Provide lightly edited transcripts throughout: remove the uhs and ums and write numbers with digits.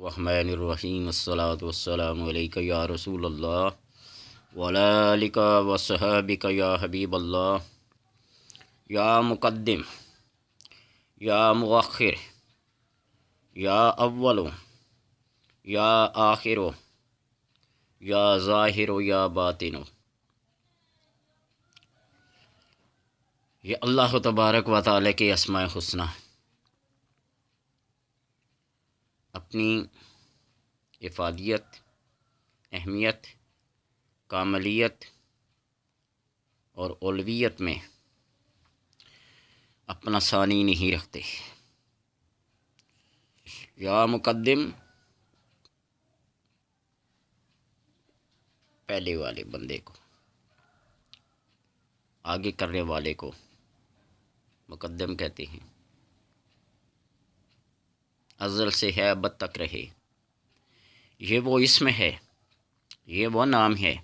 الرحمن الرحیم الصلاۃ والسلام علیک یا رسول اللہ وعلی آلک وصحابک یا حبیب اللہ یا مقدم یا مؤخر یا اول یا آخر یا ظاہر یا باطن۔ یہ اللہ تبارک و تعالی کے اسماء حسنی اپنی افادیت، اہمیت، کاملیت اور اولویت میں اپنا ثانی نہیں رکھتے۔ یا مقدم پہلے والے بندے کو، آگے کرنے والے کو مقدم کہتے ہیں۔ ازل سے ہے ابد تک رہے، یہ وہ اسم ہے، یہ وہ نام ہے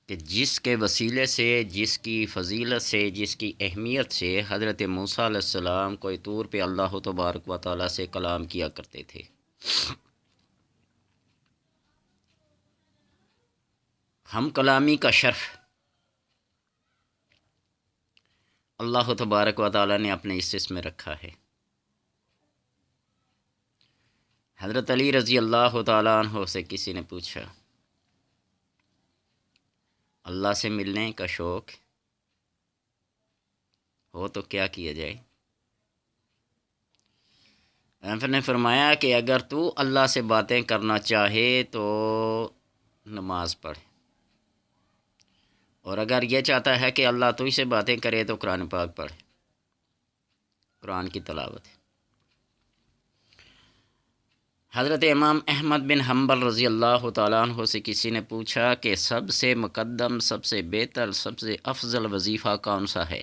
کہ جس کے وسیلے سے، جس کی فضیلت سے، جس کی اہمیت سے حضرت موسیٰ علیہ السلام کوئی طور پہ اللہ تبارک و تعالیٰ سے کلام کیا کرتے تھے۔ ہم کلامی کا شرف اللہ تبارک و تعالیٰ نے اپنے اس اسم میں رکھا ہے۔ حضرت علی رضی اللہ تعالیٰ عنہ سے کسی نے پوچھا، اللہ سے ملنے کا شوق ہو تو کیا کیا جائے؟ آپ نے فرمایا کہ اگر تو اللہ سے باتیں کرنا چاہے تو نماز پڑھ، اور اگر یہ چاہتا ہے کہ اللہ تو ہی سے باتیں کرے تو قرآن پاک پڑھ، قرآن کی تلاوت۔ حضرت امام احمد بن حنبل رضی اللہ تعالیٰ عنہ سے کسی نے پوچھا کہ سب سے مقدم، سب سے بہتر، سب سے افضل وظیفہ کون سا ہے؟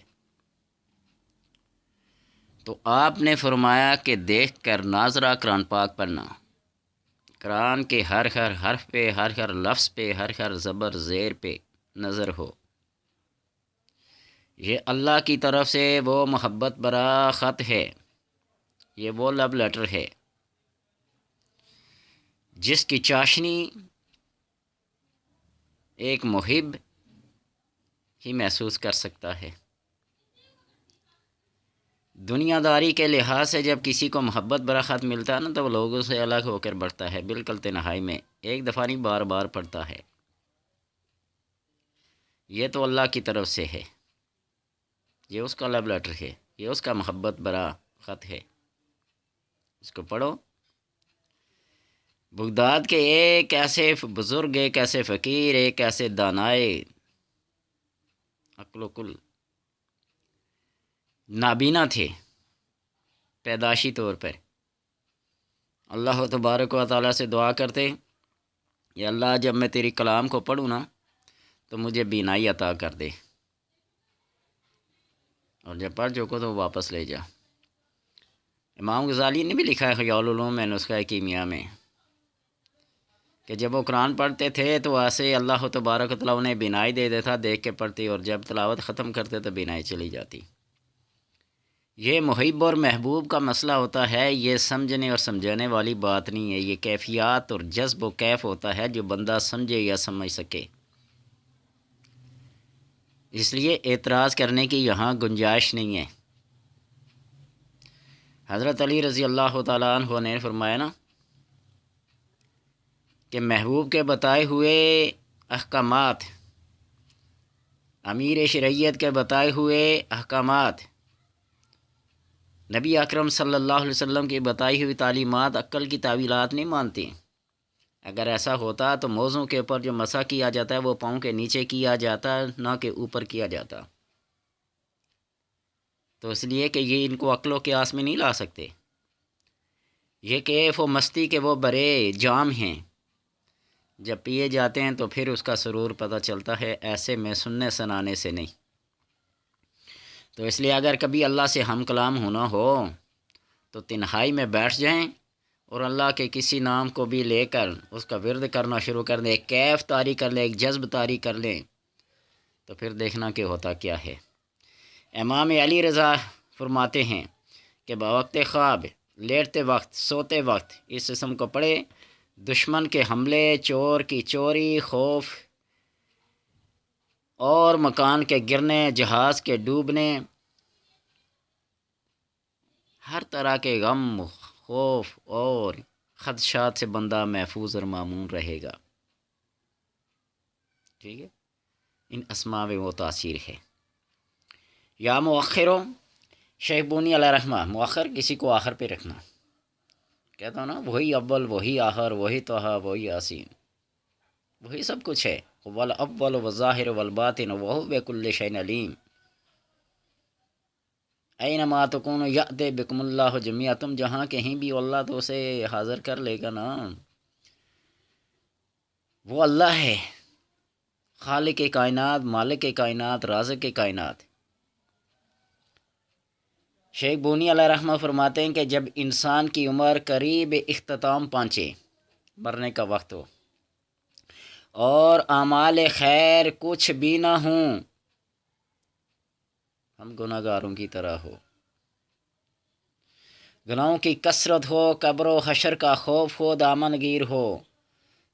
تو آپ نے فرمایا کہ دیکھ کر ناظرہ قرآن پاک پڑھنا، قرآن کے ہر ہر حرف پہ، ہر ہر لفظ پہ، ہر ہر زبر زیر پہ نظر ہو۔ یہ اللہ کی طرف سے وہ محبت برا خط ہے، یہ وہ لو لیٹر ہے جس کی چاشنی ایک محب ہی محسوس کر سکتا ہے۔ دنیا داری کے لحاظ سے جب کسی کو محبت برا خط ملتا ہے نا تو وہ لوگوں سے الگ ہو کر بڑھتا ہے، بالکل تنہائی میں، ایک دفعہ نہیں بار بار پڑھتا ہے۔ یہ تو اللہ کی طرف سے ہے، یہ اس کا لو لیٹر ہے، یہ اس کا محبت برا خط ہے، اس کو پڑھو۔ بغداد کے ایک ایسے بزرگ، ایک ایسے فقیر، ایک ایسے دانائے عقل و کل نابینا تھے پیدائشی طور پر۔ اللہ تبارک و تعالیٰ سے دعا کرتے، یا اللہ جب میں تیری کلام کو پڑھوں نا تو مجھے بینائی عطا کر دے، اور جب پڑھ چکو تو واپس لے جا۔ امام غزالی نے بھی لکھا ہے خیال العلوم میں نسخہ کیمیا میں کہ جب وہ قرآن پڑھتے تھے تو ایسے اللہ تبارک و تعالیٰ انہیں بینائی دے دیتا، دیکھ کے پڑھتی، اور جب تلاوت ختم کرتے تو بینائی چلی جاتی۔ یہ محب اور محبوب کا مسئلہ ہوتا ہے، یہ سمجھنے اور سمجھانے والی بات نہیں ہے، یہ کیفیات اور جذب و کیف ہوتا ہے جو بندہ سمجھے یا سمجھ سکے۔ اس لیے اعتراض کرنے کی یہاں گنجائش نہیں ہے۔ حضرت علی رضی اللہ تعالیٰ عنہ نے فرمایا نا کہ محبوب کے بتائے ہوئے احکامات، امیر شریعت کے بتائے ہوئے احکامات، نبی اکرم صلی اللہ علیہ وسلم کی بتائی ہوئی تعلیمات عقل کی تعویلات نہیں مانتی۔ اگر ایسا ہوتا تو موضوع کے اوپر جو مسح کیا جاتا ہے وہ پاؤں کے نیچے کیا جاتا، نہ کہ اوپر کیا جاتا۔ تو اس لیے کہ یہ ان کو عقل و قیاس میں نہیں لا سکتے۔ یہ کیف و مستی کے وہ برے جام ہیں، جب پیے جاتے ہیں تو پھر اس کا سرور پتہ چلتا ہے، ایسے میں سننے سنانے سے نہیں۔ تو اس لیے اگر کبھی اللہ سے ہم کلام ہونا ہو تو تنہائی میں بیٹھ جائیں اور اللہ کے کسی نام کو بھی لے کر اس کا ورد کرنا شروع کر دیں، ایک کیف طاری کر لیں، ایک جذب طاری کر لیں، تو پھر دیکھنا کہ ہوتا کیا ہے۔ امام علی رضا فرماتے ہیں کہ بوقت خواب لیٹتے وقت، سوتے وقت اس اسم کو پڑھے۔ دشمن کے حملے، چور کی چوری، خوف اور مکان کے گرنے، جہاز کے ڈوبنے، ہر طرح کے غم، خوف اور خدشات سے بندہ محفوظ اور مامون رہے گا۔ ٹھیک ہے، ان اسماء میں وہ تاثیر ہے۔ یا مؤخروں، شیخ بونی علیہ رحمہ، مؤخر کسی کو آخر پہ رکھنا، کہتا ہوں نا، وہی اول، وہی آخر، وہی طہ، وہی یاسین، وہی سب کچھ ہے۔ والاول والظاہر والباطن وہو بکل شیء علیم، اینما تکونوا یأت بکم اللہ جمیعا، تم جہاں کہیں بھی اللہ تو اسے حاضر کر لے گا نا۔ وہ اللہ ہے، خالق کائنات، مالک کائنات، رازق کائنات۔ شیخ بونی علیہ رحمہ فرماتے ہیں کہ جب انسان کی عمر قریب اختتام پہنچے، مرنے کا وقت ہو، اور اعمال خیر کچھ بھی نہ ہوں، ہم گناہ گاروں کی طرح ہو، گناہوں کی کثرت ہو، قبر و حشر کا خوف ہو، دامن گیر ہو،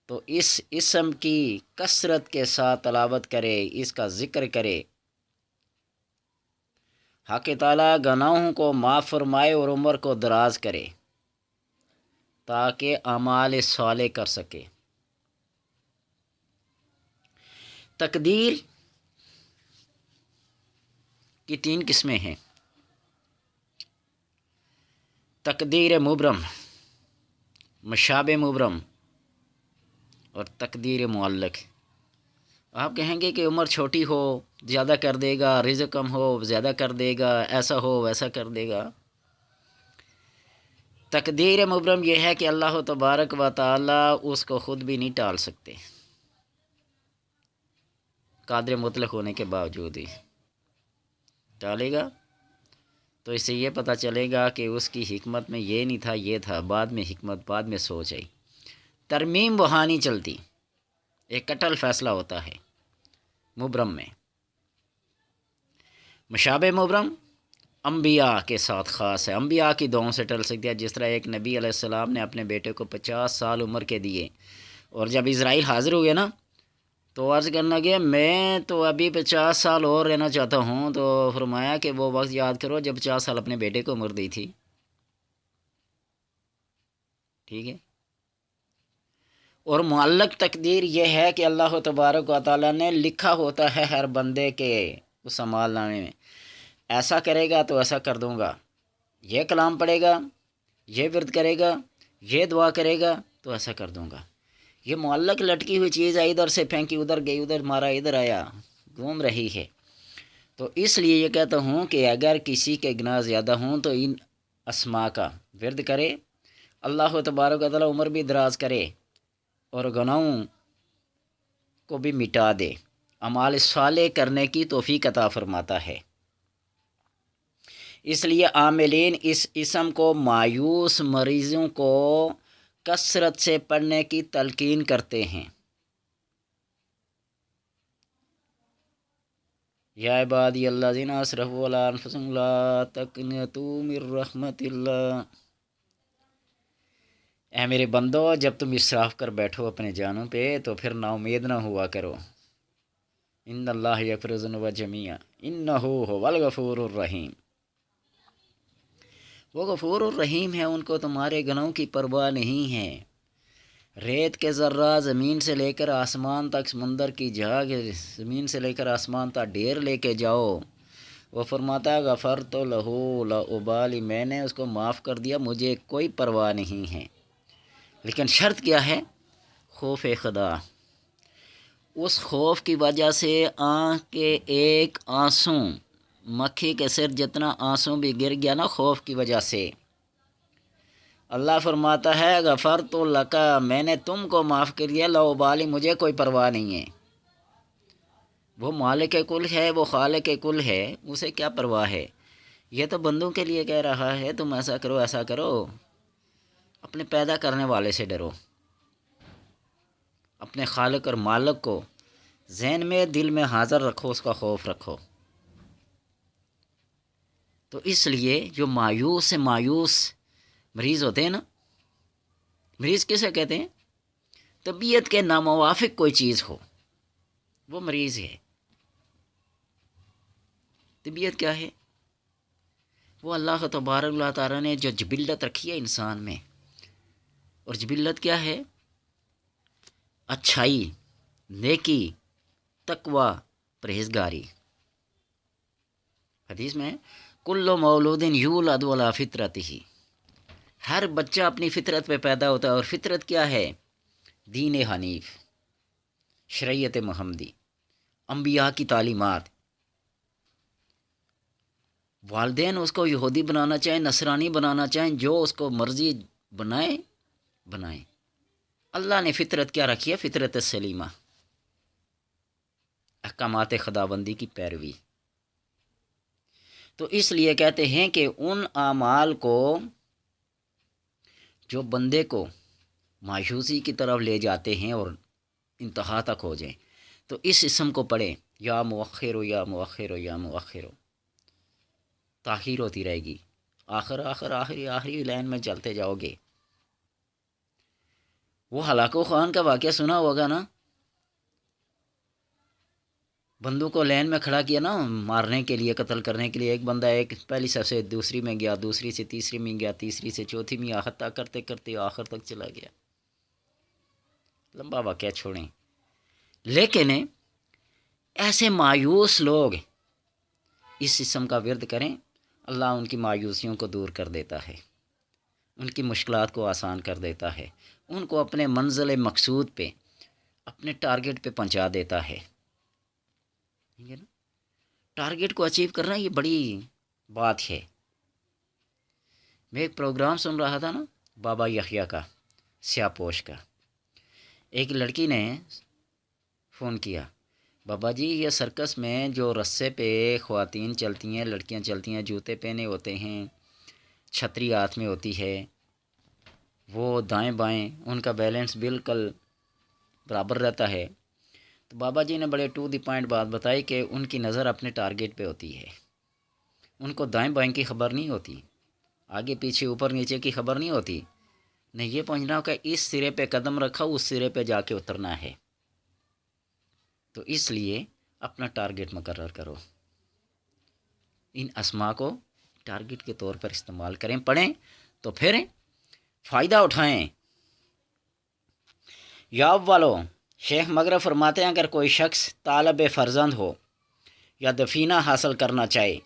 تو اس اسم کی کثرت کے ساتھ تلاوت کرے، اس کا ذکر کرے۔ حق تعالیٰ گناہوں کو معاف فرمائے اور عمر کو دراز کرے تاکہ اعمال صالح کر سکے۔ تقدیر کی 3 قسمیں ہیں: تقدیر مبرم، مشابہ مبرم اور تقدیر معلق۔ آپ کہیں گے کہ عمر چھوٹی ہو زیادہ کر دے گا، رزق کم ہو زیادہ کر دے گا، ایسا ہو ویسا کر دے گا۔ تقدیر مبرم یہ ہے کہ اللہ تبارک و تعالی اس کو خود بھی نہیں ٹال سکتے، قادر مطلق ہونے کے باوجود ہی ٹالے گا تو اس سے یہ پتہ چلے گا کہ اس کی حکمت میں یہ نہیں تھا، یہ تھا، بعد میں حکمت، بعد میں سوچ آئی۔ ترمیم وہاں نہیں چلتی، ایک کٹل فیصلہ ہوتا ہے مبرم میں۔ مشابہ مبرم انبیاء کے ساتھ خاص ہے، انبیاء کی دعاؤں سے ٹل سکتی ہے۔ جس طرح ایک نبی علیہ السلام نے اپنے بیٹے کو 50 سال عمر کے دیے، اور جب اسرائیل حاضر ہوئے نا تو عرض کرنا کہ میں تو ابھی 50 سال اور رہنا چاہتا ہوں، تو فرمایا کہ وہ وقت یاد کرو جب 50 سال اپنے بیٹے کو عمر دی تھی۔ ٹھیک ہے، اور معلق تقدیر یہ ہے کہ اللہ تبارک و تعالیٰ نے لکھا ہوتا ہے ہر بندے کے اس اعمال نامے میں، ایسا کرے گا تو ایسا کر دوں گا، یہ کلام پڑھے گا، یہ ورد کرے گا، یہ دعا کرے گا تو ایسا کر دوں گا۔ یہ معلق لٹکی ہوئی چیز ہے، ادھر سے پھینکی ادھر گئی، ادھر مارا ادھر آیا، گھوم رہی ہے۔ تو اس لیے یہ کہتا ہوں کہ اگر کسی کے گناہ زیادہ ہوں تو ان اسماء کا ورد کرے، اللہ تبارک و تعالیٰ عمر بھی دراز کرے اور گناہوں کو بھی مٹا دے، اعمال صالح کرنے کی توفیق عطا فرماتا ہے۔ اس لیے عاملین اس اسم کو مایوس مریضوں کو کثرت سے پڑھنے کی تلقین کرتے ہیں۔ یا عبادی الذین اسرفوا علی انفسہم لا تقنطوا من رحمت اللہ، اے میرے بندو جب تم اسراف کر بیٹھو اپنے جانوں پہ تو پھر نا امید نہ ہوا کرو۔ ان اللہ یغفر الذنوب جمیعا انہ ھو الغفور الرحیم، وہ غفور الرحیم ہے، ان کو تمہارے گناہوں کی پرواہ نہیں ہے۔ ریت کے ذرہ زمین سے لے کر آسمان تک، سمندر کی جھاگ زمین سے لے کر آسمان تک ڈھیر لے کے جاؤ، وہ فرماتا ہے غفرت لہ لا ابالی، میں نے اس کو معاف کر دیا، مجھے کوئی پرواہ نہیں ہے۔ لیکن شرط کیا ہے؟ خوف خدا۔ اس خوف کی وجہ سے آنکھ کے ایک آنسوں، مکھی کے سر جتنا آنسوں بھی گر گیا نا خوف کی وجہ سے، اللہ فرماتا ہے غفرت لک، میں نے تم کو معاف کر دیا، لا ابالی، مجھے کوئی پرواہ نہیں ہے۔ وہ مالک کل ہے، وہ خالق کل ہے، اسے کیا پرواہ ہے؟ یہ تو بندوں کے لیے کہہ رہا ہے تم ایسا کرو ایسا کرو، اپنے پیدا کرنے والے سے ڈرو، اپنے خالق اور مالک کو ذہن میں دل میں حاضر رکھو، اس کا خوف رکھو۔ تو اس لیے جو مایوس سے مایوس مریض ہوتے ہیں نا، مریض کسے کہتے ہیں؟ طبیعت کے ناموافق کوئی چیز ہو وہ مریض ہے۔ طبیعت کیا ہے؟ وہ اللہ تبارک اللہ تعالیٰ نے جو جبلت رکھی ہے انسان میں، اور جبلت کیا ہے؟ اچھائی، نیکی، تقوی، پرہیزگاری۔ حدیث میں کل مولود یولد علی فطرتہ، ہر بچہ اپنی فطرت پہ پیدا ہوتا ہے، اور فطرت کیا ہے؟ دین حنیف، شریعت محمدی، انبیاء کی تعلیمات۔ والدین اس کو یہودی بنانا چاہیں، نصرانی بنانا چاہیں، جو اس کو مرضی بنائیں۔ اللہ نے فطرت کیا رکھی ہے؟ فطرت سلیمہ، احکامات خداوندی کی پیروی۔ تو اس لیے کہتے ہیں کہ ان اعمال کو جو بندے کو مایوسی کی طرف لے جاتے ہیں اور انتہا تک ہو جائیں، تو اس اسم کو پڑھیں، یا مؤخر یا مؤخر یا مؤخر، تاخیر ہوتی رہے گی، آخری لائن میں چلتے جاؤ گے۔ وہ ہلاکو خان کا واقعہ سنا ہوگا نا، بندوں کو لین میں کھڑا کیا نا مارنے کے لیے، قتل کرنے کے لیے۔ ایک بندہ ایک پہلی صف سے دوسری میں گیا، دوسری سے تیسری میں گیا، تیسری سے چوتھی میں، حتیٰ کرتے کرتے آخر تک چلا گیا۔ لمبا واقعہ چھوڑیں، لیکن ایسے مایوس لوگ اس اسم کا ورد کریں، اللہ ان کی مایوسیوں کو دور کر دیتا ہے، ان کی مشکلات کو آسان کر دیتا ہے، ان کو اپنے منزل مقصود پہ، اپنے ٹارگٹ پہ پہنچا دیتا ہے۔ ٹارگٹ کو اچیو کرنا یہ بڑی بات ہے۔ میں ایک پروگرام سن رہا تھا نا بابا یحییٰ کا، سیاہ پوش کا۔ ایک لڑکی نے فون کیا، بابا جی یہ سرکس میں جو رسے پہ خواتین چلتی ہیں، لڑکیاں چلتی ہیں، جوتے پہنے ہوتے ہیں، چھتری ہاتھ میں ہوتی ہے، وہ دائیں بائیں ان کا بیلنس بالکل برابر رہتا ہے۔ تو بابا جی نے بڑے ٹو دی پوائنٹ بات بتائی کہ ان کی نظر اپنے ٹارگٹ پہ ہوتی ہے، ان کو دائیں بائیں کی خبر نہیں ہوتی، آگے پیچھے اوپر نیچے کی خبر نہیں ہوتی، نہیں یہ پہنچنا کہ اس سرے پہ قدم رکھا اس سرے پہ جا کے اترنا ہے۔ تو اس لیے اپنا ٹارگٹ مقرر کرو، ان اسما کو ٹارگٹ کے طور پر استعمال کریں، پڑھیں تو پھر فائدہ اٹھائیں۔ یا والو شیخ مغرب فرماتے ہیں اگر کوئی شخص طالب فرزند ہو یا دفینہ حاصل کرنا چاہے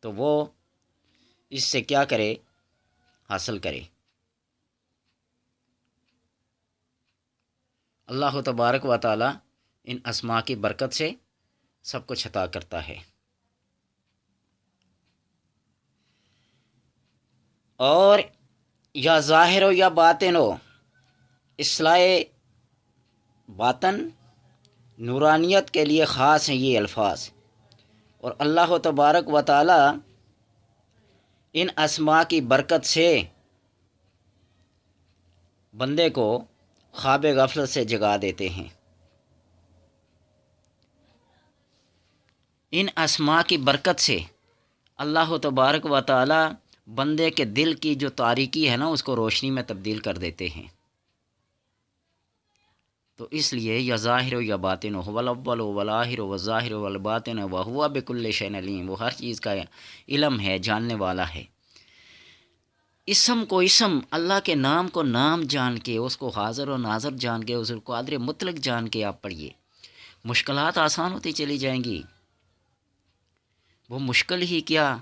تو وہ اس سے کیا کرے؟ حاصل کرے۔ اللہ تبارک و تعالی ان اسماء کی برکت سے سب کچھ عطا کرتا ہے۔ اور یا ظاہر ہو یا باطن ہو، اصلاح باطن نورانیت کے لیے خاص ہیں یہ الفاظ، اور اللہ تبارک و تعالی ان اسماء کی برکت سے بندے کو خواب غفلت سے جگا دیتے ہیں۔ ان اسماء کی برکت سے اللہ تبارک و تعالی بندے کے دل کی جو تاریکی ہے نا اس کو روشنی میں تبدیل کر دیتے ہیں۔ تو اس لیے یا ظاہر و یا باطن ہو، والاول والآخر والظاہر والباطن وہو بکل شیء علیم، وہ ہر چیز کا علم ہے، جاننے والا ہے۔ اسم کو اسم، اللہ کے نام کو نام جان کے، اس کو حاضر و ناظر جان کے، اس کو قادر مطلق جان کے آپ پڑھیے، مشکلات آسان ہوتی چلی جائیں گی۔ وہ مشکل ہی کیا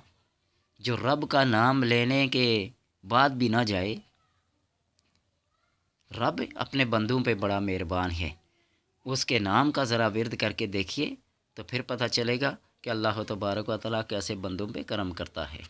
جو رب کا نام لینے کے بعد بھی نہ جائے۔ رب اپنے بندوں پہ بڑا مہربان ہے، اس کے نام کا ذرا ورد کر کے دیکھیے تو پھر پتہ چلے گا کہ اللہ تبارک و تعالیٰ کیسے بندوں پہ کرم کرتا ہے۔